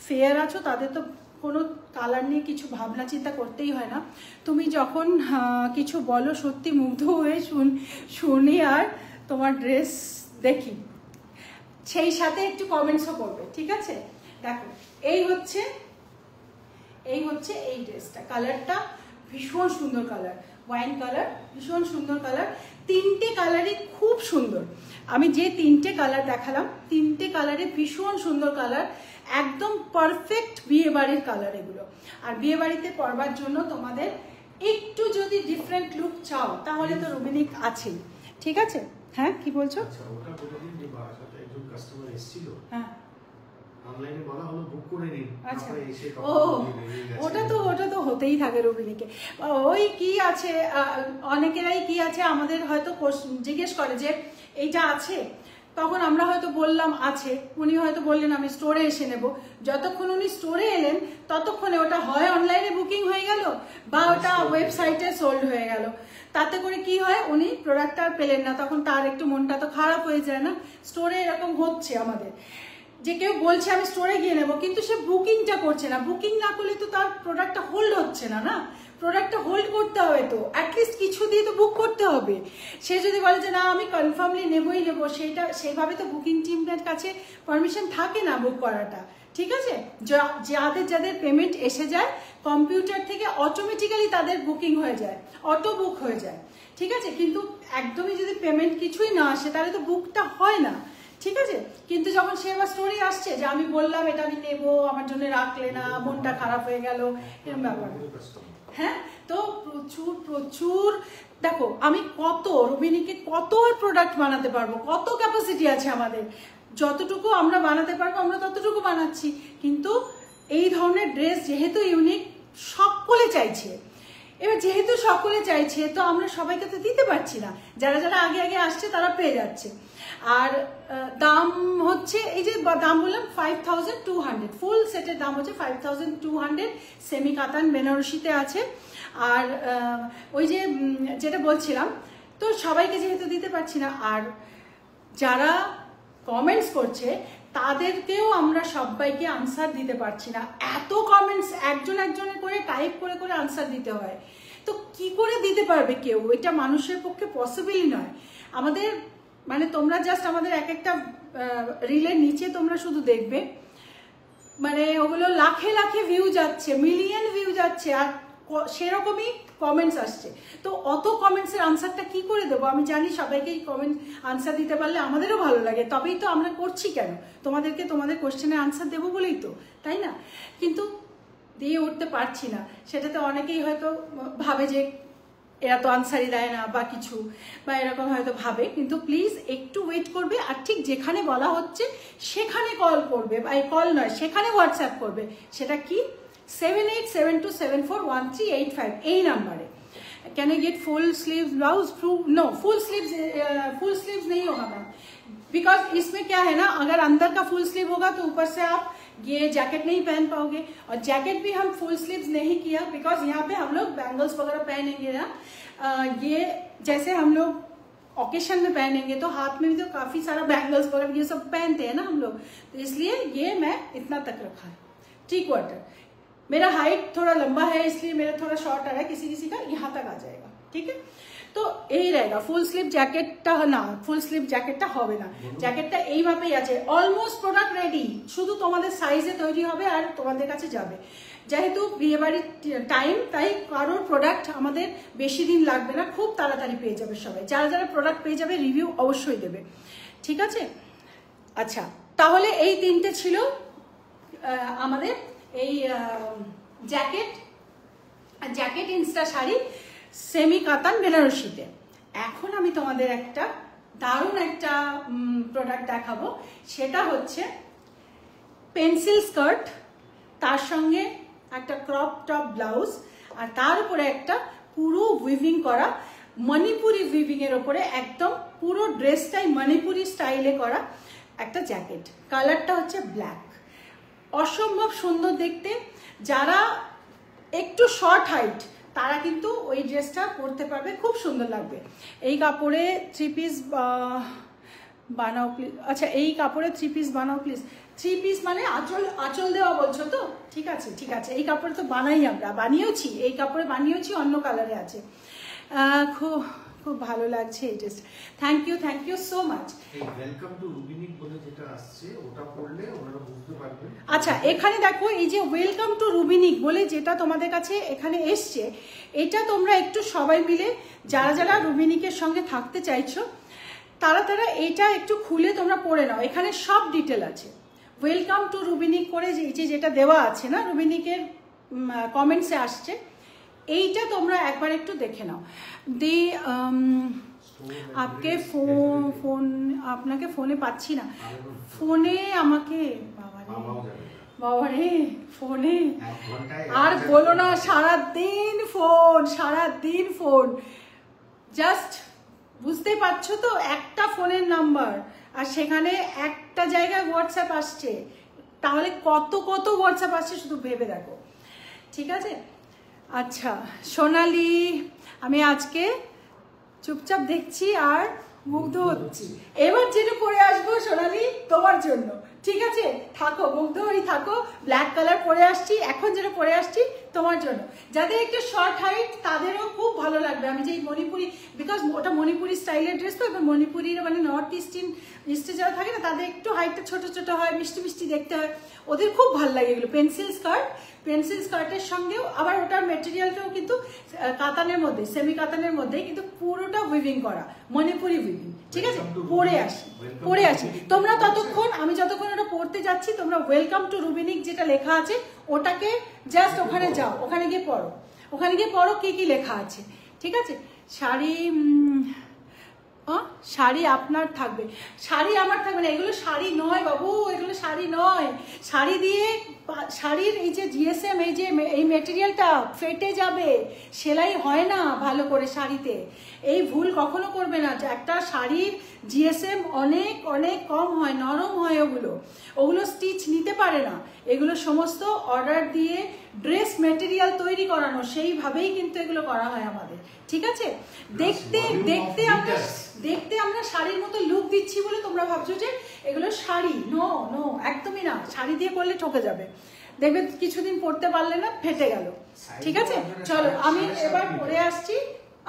S1: ফেয়ার আছো তাদের তো কোনো কালার নিয়ে কিছু ভাবনা চিন্তা করতেই হয় না। তুমি যখন কিছু বলো সত্যি মুগ্ধ হয়ে শুনি আর তোমার ড্রেস দেখি, সেই সাথে একটু কমেন্টসও করবে, ঠিক আছে। দেখো এই হচ্ছে এই ড্রেসটা, কালারটা ভীষণ সুন্দর কালার, ওয়াইন কালার, ভীষণ সুন্দর কালার, তিনটে কালারই খুব সুন্দর। আমি যে তিনটে কালার দেখালাম, তিনটে কালারে ভীষণ সুন্দর কালার, একদম পারফেক্ট বিয়ে বাড়ির কালার এগুলো। আর বিয়ে বাড়িতে পরবার জন্য তোমাদের একটু যদি ডিফারেন্ট লুক চাও তাহলে তো রুবিনিক আছেই, ঠিক আছে। হ্যাঁ কি বলছো? হ্যাঁ
S2: অনলাইনে বলা হলো বুক করে নিন,
S1: আচ্ছা
S2: তারপরে এসে
S1: ওটা তো হতেই থাকে রবিনীকে। ওই কি আছে, অনেকেরাই কি আছে আমাদের হয়তো জিজ্ঞেস করে যে এইটা আছে, তখন আমরা হয়তো বললাম আছে, উনি হয়তো বললেন আমি স্টোরে এসে নেব। যতক্ষণ উনি স্টোরে এলেন ততক্ষণে ওটা হয় অনলাইনে বুকিং হয়ে গেল বা ওটা ওয়েবসাইটে সোল্ড হয়ে গেল। তাতে করে কি হয়, উনি প্রোডাক্টটা আর পেলেন না, তখন তার একটু মনটা তো খারাপ হয়ে যায় না। স্টোরে এরকম হচ্ছে আমাদের, যে কেউ বলছে আমি স্টোরে গিয়ে নেবো, কিন্তু সে বুকিংটা করছে না। বুকিং না করলে তো তার প্রোডাক্টটা হোল্ড হচ্ছে না, না প্রোডাক্টটা হোল্ড করতে হবে, তো অ্যাটলিস্ট কিছু দিয়ে তো বুক করতে হবে। সে যদি বলে যে না আমি কনফার্মলি নেবই নেবো, সেইভাবে তো বুকিং টিমের কাছে পারমিশন থাকে না বুক করাটা, ঠিক আছে। যাদের পেমেন্ট এসে যায় কম্পিউটার থেকে অটোমেটিক্যালি তাদের বুকিং হয়ে যায়, অটো বুক হয়ে যায়, ঠিক আছে। কিন্তু একদমই যদি পেমেন্ট কিছুই না আসে তাহলে তো বুকটা হয় না, ঠিক আছে। কিন্তু যখন সে আবার স্টোরি আসছে যে আমি বললাম এটা আমি নেবো, আমার জন্য রাখলে না, মনটা খারাপ হয়ে গেল, এরকম ব্যাপার। হ্যাঁ তো প্রচুর দেখো আমি কত রুবিনীকে কত প্রোডাক্ট বানাতে পারবো, কত ক্যাপাসিটি আছে আমাদের, যতটুকু আমরা বানাতে পারবো আমরা ততটুকু বানাচ্ছি। কিন্তু এই ধরনের ড্রেস যেহেতু ইউনিক, সকলে চাইছে, এবার যেহেতু সকলে চাইছে তো আমরা সবাইকে তো দিতে পারছি না, যারা যারা আগে আগে আসছে তারা পেয়ে যাচ্ছে। আর দাম হচ্ছে এই যে দাম বললাম 5200, ফুল সেটের দাম হচ্ছে 5200, সেমি কাতান বেনারসিতে আছে। আর ওই যে যেটা বলছিলাম, তো সবাইকে যেহেতু দিতে পারছি না, আর যারা কমেন্টস করছে তাদেরকেও আমরা সবাইকে আনসার দিতে পারছি না, এত কমেন্টস একজন একজনের করে টাইপ করে করে আনসার দিতে হয়, তো কি করে দিতে পারবে কেউ? এটা মানুষের পক্ষে পসিবলই নয়। আমাদের মানে তোমরা জাস্ট আমাদের এক একটা রিলের নিচে তোমরা শুধু দেখবে, মানে ওগুলো লাখে লাখে ভিউ যাচ্ছে, মিলিয়ন ভিউ যাচ্ছে, আর সেরকমই কমেন্টস আসছে। তো অত কমেন্টসের আনসারটা কি করে দেবো? আমি জানি সবাইকে কমেন্ট আনসার দিতে পারলে আমাদেরও ভালো লাগে, তবেই তো আমরা করছি। কেন? তোমাদেরকে তোমাদের কোশ্চেনের আনসার দেবো বলেই তো, তাই না? কিন্তু দিয়ে উঠতে পারছি না। সেটাতে অনেকেই হয়তো ভাবে যে এরা তো আনসারই দেয় না বা কিছু, বা এরকম হয়তো ভাবে। কিন্তু প্লিজ একটু ওয়েট করবে, আর ঠিক যেখানে বলা হচ্ছে সেখানে কল করবে, বা কল নয়, সেখানে হোয়াটসঅ্যাপ করবে। সেটা কি? 7872741385 এই नंबर है। Can I get full sleeves blouse? No, full sleeves नहीं होगा मैम, बिकॉज इसमें क्या है ना, अगर अंदर का फुल स्लीव होगा तो ऊपर से आप ये जैकेट नहीं पहन पाओगे। और जैकेट भी हम फुल स्लीव्स नहीं किया, बिकॉज यहाँ पे हम लोग बैंगल्स वगैरह पहनेंगे ना, ये जैसे हम लोग ओकेशन में पहनेंगे तो हाथ में भी तो काफी सारा बैंगल्स वगैरह ये सब पहनते हैं ना हम लोग, तो इसलिए ये मैं इतना तक रखा है। ठीक वाटर, मेरा हाइट थोड़ा लंबा है इसलिए मेरा थोड़ा शॉर्ट आ रहा है, किसी किसी का यहाँ तक आ जाएगा। ठीक है, तो यही रहेगा। फुल स्लीव जैकेटটা না, ফুল স্লিভ জ্যাকেটটা হবে না, জ্যাকেটটা এই মাপেই আছে। অলমোস্ট প্রোডাক্ট রেডি, শুধু তোমাদের সাইজে তৈরি হবে আর তোমাদের কাছে যাবে। যেহেতু বিয়েবাড়ির টাইম, তাই কারোর প্রোডাক্ট আমাদের বেশি দিন লাগবে না, খুব তাড়াতাড়ি পেয়ে যাবে সবাই। যারা যারা প্রোডাক্ট পেয়ে যাবে রিভিউ অবশ্যই দেবে, ঠিক আছে? আচ্ছা, তাহলে এই তিনটে ছিল আমাদের এই জ্যাকেট ইনস্টা শাড়ি সেমি কাতান বেনারসিতে। এখন আমি তোমাদের একটা দারুণ একটা প্রোডাক্ট দেখাবো, সেটা হচ্ছে পেন্সিল স্কার্ট, তার সঙ্গে একটা ক্রপ টপ ব্লাউজ, আর তার উপরে একটা পুরো উইভিং করা মণিপুরি উইভিং এর উপরে একদম পুরো ড্রেসটাই মণিপুরি স্টাইলে করা একটা জ্যাকেট। কালারটা হচ্ছে ব্ল্যাক, অসম্ভব সুন্দর দেখতে। যারা একটু শর্ট হাইট তারা কিন্তু ওই ড্রেসটা পরতে পারবে, খুব সুন্দর লাগবে। এই কাপড়ে 3 পিস বানাও প্লিজ। আচ্ছা, এই কাপড়ে 3 পিস বানাও প্লিজ। 3 পিস মানে আঁচল দেওয়া বলছো তো? ঠিক আছে ঠিক আছে, এই কাপড়ে তো বানাই, আমরা বানিয়েছি, এই কাপড়ে বানিয়েছি, অন্য কালারে আছে। খুব খুব ভালো লাগছে এই dress. Thank you so much.
S2: Welcome to Rubinik বলে যেটা আসছে ওটা পড়লে ওনারা বুঝতে পারবে।
S1: আচ্ছা, এখানে দেখো এই যে ওয়েলকাম টু রুবিনিক বলে যেটা তোমাদের কাছে এখানে এসছে, এটা তোমরা একটু সবাই মিলে যারা যারা রুবিনিকের সঙ্গে থাকতে চাইছো তারা তারা এটা একটু খুলে তোমরা পড়ে নাও, এখানে সব ডিটেল আছে। ওয়েলকাম টু রুবিনিক করে যেটা দেওয়া আছে না, রুবিনিকের কমেন্টসে আসছে, এইটা তোমরা একবার একটু দেখে নাও। দি আপকে আপনাকে ফোনে পাচ্ছি না, ফোনে আমাকে বাবারে ফোনে আর বলো না, সারাদিন ফোন, জাস্ট বুঝতেই পারছো তো, একটা ফোনের নাম্বার আর সেখানে একটা জায়গায় হোয়াটসঅ্যাপ আসছে, তাহলে কত কত হোয়াটসঅ্যাপ আসছে শুধু ভেবে দেখো। ঠিক আছে, আচ্ছা সোনালি, আমি আজকে চুপচাপ দেখছি আর মুগ্ধ হচ্ছি। এবার যেটা পরে আসবো সোনালি তোমার জন্য, ঠিক আছে? থাকো, মুগ্ধ হয়ে থাকো। ব্ল্যাক কালার পরে আসছি, এখন যেটা পরে আসছি তোমার জন্য। যাদের একটু শর্ট হাইট তাদেরও খুব ভালো লাগবে। আমি যে মণিপুরি, বিকজ ওটা মণিপুরি স্টাইলের ড্রেস, তো এবার মণিপুরির মানে নর্থ ইস্টে যারা থাকে না, তাদের একটু হাইটটা ছোট ছোট হয়, মিষ্টি মিষ্টি দেখতে হয়, ওদের খুব ভালো লাগে এগুলো। পেন্সিল স্কার্টের সঙ্গেও আবার ওটার মেটেরিয়ালটাও কিন্তু কাতানের মধ্যে, সেমি কাতানের মধ্যে, কিন্তু পুরোটা উইভিং করা, মণিপুরি উইভিং। ঠিক আছে, পরে আসি। তোমরা ততক্ষণ, আমি যতক্ষণ ওটা পড়তে যাচ্ছি, তোমরা ওয়েলকাম টু রুবিনিক যেটা লেখা আছে ওটাকে জাস্ট ওখানে যাও, ওখানে গিয়ে পড়ো কি কি লেখা আছে। ঠিক আছে, শাড়ি আপনার থাকবে, শাড়ি আমার থাকবে না, এগুলো শাড়ি নয় বাবু, এগুলো শাড়ি নয়। শাড়ির এই যে জিএসএম, এই মেটেরিয়ালটা ফেটে যাবে, সেলাই হয় না ভালো করে শাড়িতে। এই ভুল কখনো করবে না। একটা শাড়ির জিএসএম অনেক অনেক কম হয়, নরম হয়, ওগুলো স্টিচ নিতে পারে না। এগুলো সমস্ত অর্ডার দিয়ে ড্রেস মেটেরিয়াল তৈরি করানো, সেইভাবেই কিন্তু এগুলো করা হয় আমাদের, ঠিক আছে? দেখতে আমরা শাড়ির মতো লুক দিচ্ছি বলে তোমরা ভাবছো যে এগুলো শাড়ি। নো নো, একদমই না। শাড়ি দিয়ে করলে ঠকে যাবে, দেখবে কিছুদিন পরতে পারলে না, ফেটে গেল। ঠিক আছে, চলো আমি এবার পরে আসছি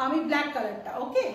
S1: আমি ব্ল্যাক কালারটা। ওকে,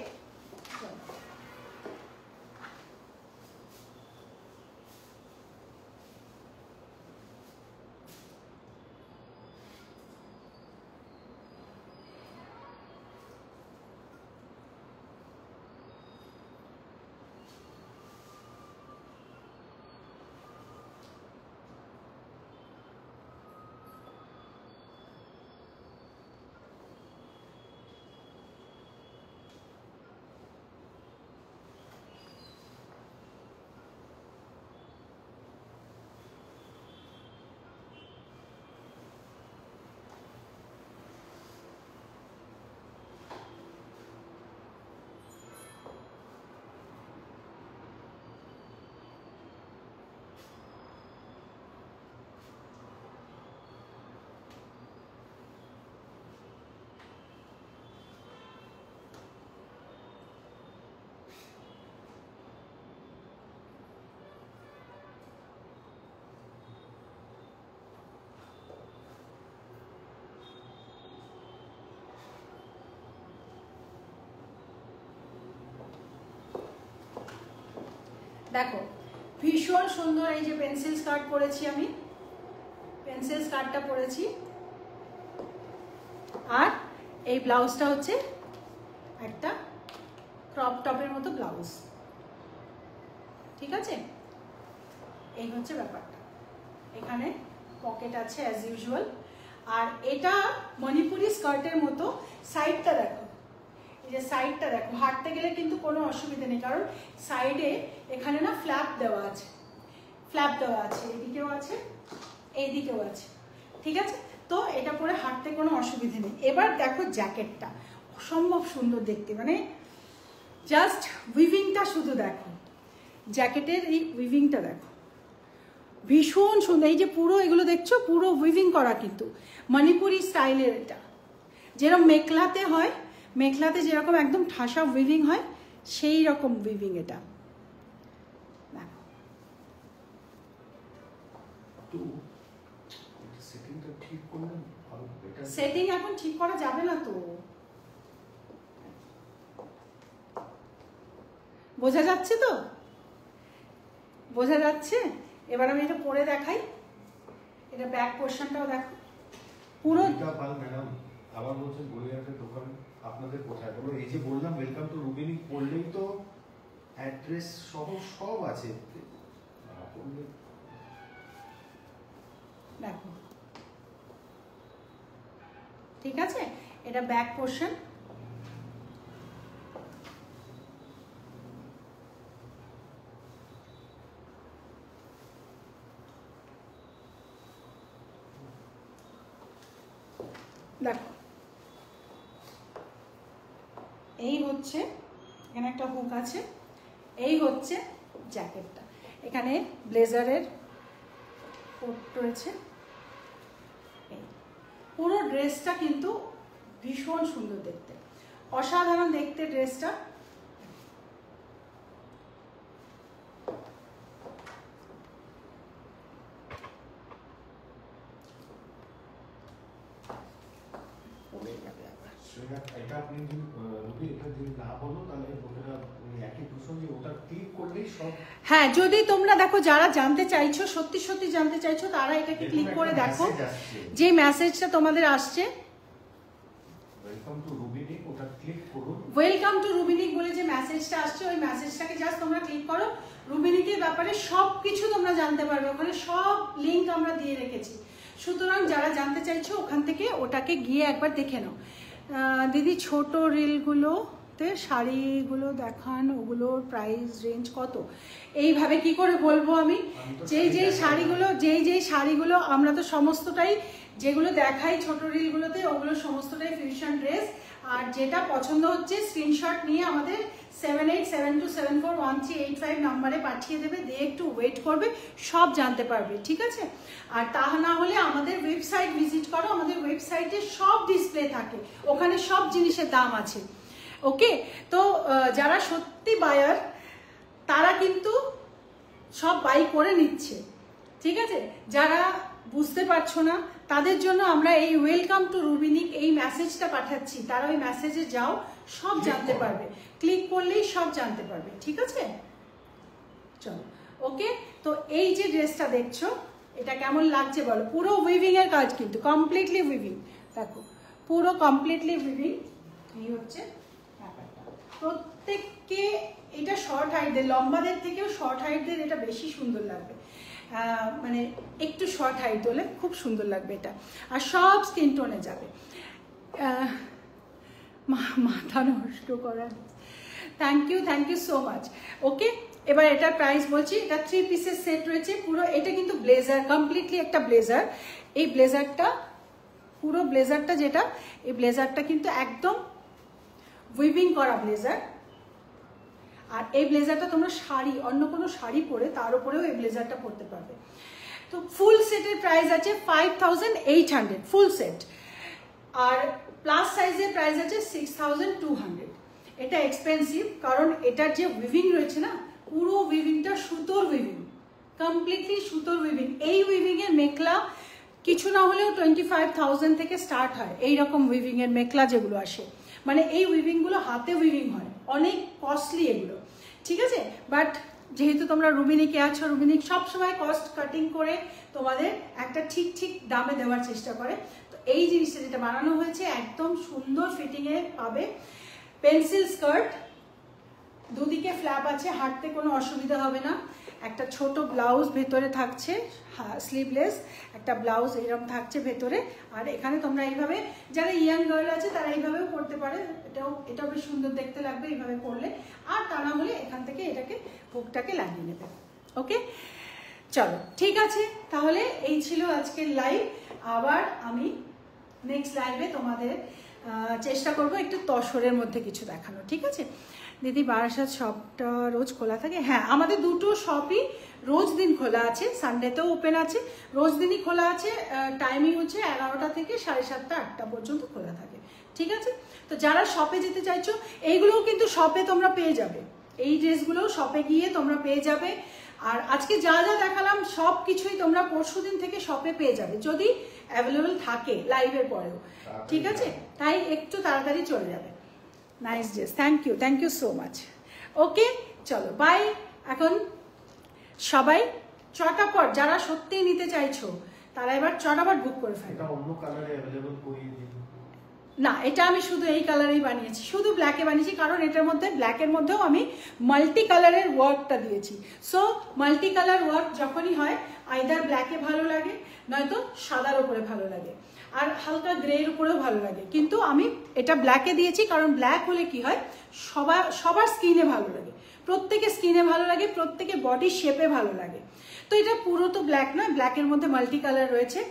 S1: দেখো ভীষণ সুন্দর এই যে পেন্সিল স্কার্ট পরেছি আমি, পেন্সিল স্কার্টটা পরেছি, আর এই ব্লাউজটা হচ্ছে একটা ক্রপ টপের মতো ব্লাউজ, ঠিক আছে? এই হচ্ছে ব্যাপারটা। এখানে পকেট আছে অ্যাজ ইউজুয়াল, আর এটা মণিপুরি স্কার্টের মতো। সাইডটা দেখো, এই যে সাইডটা দেখো, হাঁটতে গেলে কিন্তু কোনো অসুবিধা নেই, কারণ সাইডে এখানে না ফ্ল্যাপ দেওয়া আছে, ফ্ল্যাপ দেওয়া আছে, এইদিকেও আছে এইদিকেও আছে, ঠিক আছে? তো এটা পরে হাঁটতে কোনো অসুবিধা নেই। এবার দেখো জ্যাকেটটা অসম্ভব সুন্দর দেখতে, মানে জাস্ট উইভিংটা শুধু দেখো, জ্যাকেটের এই উইভিংটা দেখো ভীষণ সুন্দর। এই যে পুরো এগুলো দেখছো পুরো উইভিং করা, কিন্তু মণিপুরি স্টাইলের। এটা যেরকম মেখলাতে হয়, মেখলাতে যেরকম একদম ঠাসা উইভিং হয়, সেই রকম উইভিং এটা। সেটিং এখন ঠিক করা যাবে না তো, বোঝা যাচ্ছে তো? বোঝা যাচ্ছে? এবার আমি এটা পরে দেখাই। এটা ব্যাক পোর্শনটাও দেখো পুরো।
S2: ম্যাডাম আবার বলছেন গড়িয়াহাটের দোকান আপনাদের কোথায়? বলো এই যে বললাম ওয়েলকাম টু রুবিনিক পড়লেই তো অ্যাড্রেস সহ সব আছে।
S1: দেখো ঠিক আছে, এটা ব্যাক পোর্শন। দেখো এই হচ্ছে, এখানে একটা হুক আছে, এই হচ্ছে জ্যাকেটটা। এখানে ব্লেজারের কোট রয়েছে। পুরো ড্রেসটা কিন্তু ভীষণ সুন্দর দেখতে, অসাধারণ দেখতে ড্রেসটা।
S2: এটা আপনি যদি এটা যদি না বলো তাহলে ওটা একই প্রশ্ন যে ওটা ক্লিক করলেই সব।
S1: হ্যাঁ, যদি তোমরা দেখো যারা জানতে চাইছো, সত্যি সত্যি জানতে চাইছো, তারা এটাকে ক্লিক করে দেখো, যে মেসেজটা তোমাদের আসছে
S2: ওয়েলকাম টু রুবিনিক, ওটা ক্লিক করুন।
S1: ওয়েলকাম টু রুবিনিক বলে যে মেসেজটা আসছে, ওই মেসেজটাকে জাস্ট তোমরা ক্লিক করো। রুবিনিকের ব্যাপারে সব কিছু তোমরা জানতে পারবে, ওখানে সব লিঙ্ক আমরা দিয়ে রেখেছি। সুতরাং যারা জানতে চাইছো ওখান থেকে ওটাকে গিয়ে একবার দেখে নাও। দিদি ছোট রিলগুলোতে শাড়িগুলো দেখান, ওগুলোর প্রাইস রেঞ্জ কত? এইভাবে কি করে বলবো আমি? যেই শাড়িগুলো আমরা তো সমস্তটাই যেগুলো দেখাই ছোট রিলগুলোতে ওগুলো সমস্তটাই ফিউশন ড্রেস। আর যেটা পছন্দ হচ্ছে স্ক্রিনশট নিয়ে আমাদের 7872741385 নাম্বারে পাঠিয়ে দেবে, দিয়ে একটু ওয়েট করবে, সব জানতে পারবে, ঠিক আছে? আর তা না হলে আমাদের ওয়েবসাইট ভিজিট করো, আমাদের ওয়েবসাইটে সব ডিসপ্লে থাকে, ওখানে সব জিনিসের দাম আছে। ওকে, তো যারা সত্যি বায়ার তারা কিন্তু সব বাই করে নিচ্ছে, ঠিক আছে? যারা বুঝতে পারছো না তাদের জন্য আমরা এই ওয়েলকাম টু রুবিনিক এই মেসেজটা পাঠাচ্ছি, তারা ওই মেসেজে যাও, সব জানতে পারবে, ক্লিক করলেই সব জানতে পারবে, ঠিক আছে? চলো, ওকে। তো এই যে ড্রেসটা দেখছো এটা কেমন লাগছে বলো? পুরো উইভিং এর কাজ, কিন্তু কমপ্লিটলি উইভিং, দেখো পুরো কমপ্লিটলি উইভিং। এই হচ্ছে ব্যাপারটা। প্রত্যেককে এটা শর্ট হাইটদের, লম্বাদের থেকেও শর্ট হাইটদের এটা বেশি সুন্দর লাগবে, মানে একটু শর্ট হাইট হলে খুব সুন্দর লাগবে এটা, আর সব স্কিন টোনে যাবে। মাথা নষ্ট করার, থ্যাংক ইউ সো মাচ। ওকে, এবার এটার প্রাইস বলছি। এটা 3 পিসের সেট রয়েছে পুরো। এটা কিন্তু ব্লেজার, কমপ্লিটলি একটা ব্লেজার। এই ব্লেজারটা, পুরো ব্লেজারটা যেটা, এই ব্লেজারটা কিন্তু একদম উইভিং করা ব্লেজার। আর এই ব্লেজারটা তোমরা শাড়ি, অন্য কোনো শাড়ি পরে তার উপরেও এই ব্লেজারটা পরতে পারবে। তো ফুল সেটের প্রাইস আছে 5800 ফুল সেট, আর প্লাস সাইজের প্রাইস আছে 6200। এটা এক্সপেন্সিভ কারণ এটার যে উইভিং রয়েছে না, পুরো উইভিংটা সুতোর উইভিং, কমপ্লিটলি সুতোর উইভিং। এই উইভিং এর মেখলা কিছু না হলেও 25,000 থেকে স্টার্ট হয়। এইরকম উইভিং এর মেখলা যেগুলো আসে, মানে এই উইভিংগুলো হাতে উইভিং হয়, অনেক কস্টলি এগুলো, ঠিক আছে? বাট যেহেতু তোমরা রুবিনিকে আছো, রুবিনিক সবসময় কস্ট কাটিং করে তোমাদের একটা ঠিক দামে দেওয়ার চেষ্টা করে। তো এই জিনিসটা যেটা বানানো হয়েছে একদম সুন্দর ফিটিংয়ে পাবে। পেন্সিল স্কার্ট, দুদিকে ফ্ল্যাপ আছে, হাঁটতে কোনো অসুবিধা হবে না। একটা ছোট ব্লাউজ ভেতরে থাকছে, স্লিভলেস একটা ব্লাউজ এরকম থাকছে ভেতরে। আর এখানে তোমরা এইভাবে, যারা ইয়াং গার্ল আছে তারা এইভাবেও পরতে পারে, এটাও বেশ সুন্দর দেখতে লাগবে এইভাবে পরলে। আর তা না হলে এখান থেকে এটাকে হুকটাকে লাগিয়ে নেবে। ওকে, চলো ঠিক আছে, তাহলে এই ছিল আজকের লাইভ। আবার আমি নেক্সট লাইভে তোমাদের চেষ্টা করব একটু তসরের মধ্যে কিছু দেখানো, ঠিক আছে? দিদি বারাসাত শপটা রোজ খোলা থাকে? হ্যাঁ, আমাদের দুটো শপই রোজ দিন খোলা আছে, সানডেতেও ওপেন আছে, রোজ দিনই খোলা আছে। টাইমিং হচ্ছে 11টা থেকে 7:30 8টা পর্যন্ত খোলা থাকে, ঠিক আছে? তো যারা শপে যেতে চাইছো, এইগুলোও কিন্তু শপে তোমরা পেয়ে যাবে, এই ড্রেসগুলোও শপে গিয়ে তোমরা পেয়ে যাবে। আর আজকে যা যা দেখালাম সব কিছুই তোমরা পরশুদিন থেকে শপে পেয়ে যাবে, যদি অ্যাভেলেবল থাকে লাইভের পরেও, ঠিক আছে? তাই একটু তাড়াতাড়ি চলে যাবে। Nice dress, thank you so much. Okay, চলো বাই। এখন সবাই চটাপট, যারা সত্যিই নিতে চাইছো তারা এবার চটাপট বুক করে ফেলো।
S2: এটা অন্য কালারে अवेलेबल করিয়ে দিন
S1: না, এটা আমি শুধু এই কালারেই বানিয়েছি, শুধু ব্ল্যাকে বানিয়েছি, কারণ এটার মধ্যে ব্ল্যাকের মধ্যেও আমি মাল্টি কালারের ওয়ার্কটা দিয়েছি। সো মাল্টি কালার ওয়ার্ক যখনই হয়, আইদার ব্ল্যাকে ভালো লাগে, নয়তো সাদার উপরে ভালো লাগে, আর হালকা গ্রের উপরেও ভালো লাগে। কিন্তু আমি এটা ব্ল্যাকে দিয়েছি কারণ ব্ল্যাক হলে কি হয়, সবার স্কিনে ভালো লাগে, প্রত্যেকের স্কিনে ভালো লাগে, প্রত্যেকের বডি শেপে ভালো লাগে। তো এটা পুরো তো ব্ল্যাক নয়, ব্ল্যাকের মধ্যে মাল্টি কালার রয়েছে,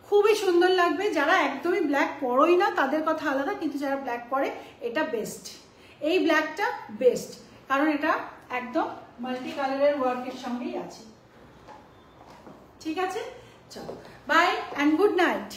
S1: খুবই সুন্দর লাগবে। যারা একদমই ব্ল্যাক পরোই না তাদের কথা আলাদা, কিন্তু যারা ব্ল্যাক পরে এটা বেস্ট, এই ব্ল্যাকটা বেস্ট, কারণ এটা একদম মাল্টি কালারের ওয়ার্কের সঙ্গেই আছে, ঠিক আছে? চলো বাই অ্যান্ড গুড নাইট।